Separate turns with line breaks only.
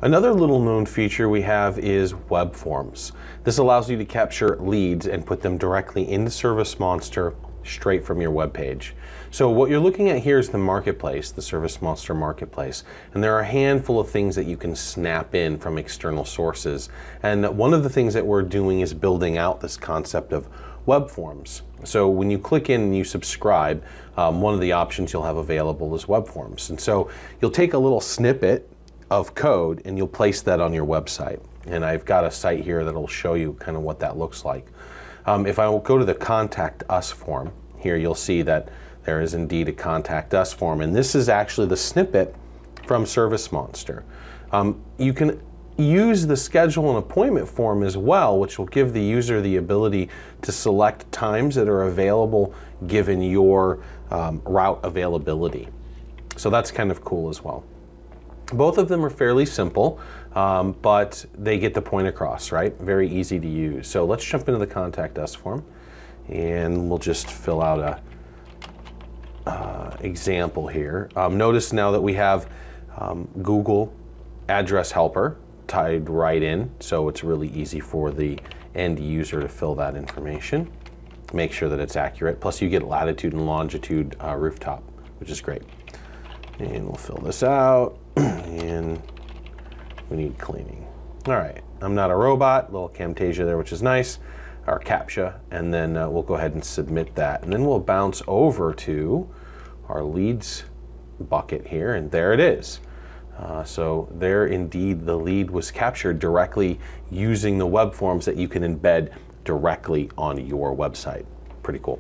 Another little known feature we have is WebForms. This allows you to capture leads and put them directly into ServiceMonster straight from your web page. So what you're looking at here is the marketplace, the ServiceMonster marketplace, and there are a handful of things that you can snap in from external sources. And one of the things that we're doing is building out this concept of WebForms. So when you click in and you subscribe, one of the options you'll have available is WebForms. And so you'll take a little snippet of code and you'll place that on your website. And I've got a site here that'll show you kind of what that looks like. If I will go to the Contact Us form, here you'll see that there is indeed a Contact Us form, and this is actually the snippet from ServiceMonster. You can use the Schedule an Appointment form as well, which will give the user the ability to select times that are available given your route availability. So that's kind of cool as well. Both of them are fairly simple, but they get the point across, right? Very easy to use. So let's jump into the Contact Us form, and we'll just fill out a example here. Notice now that we have Google Address Helper tied right in, so it's really easy for the end user to fill that information. Make sure that it's accurate. Plus you get latitude and longitude rooftop, which is great. And we'll fill this out, and we need cleaning. All right, I'm not a robot, little Camtasia there, which is nice, our CAPTCHA, and then we'll go ahead and submit that. And then we'll bounce over to our leads bucket here, and there it is. So there indeed the lead was captured directly using the web forms that you can embed directly on your website. Pretty cool.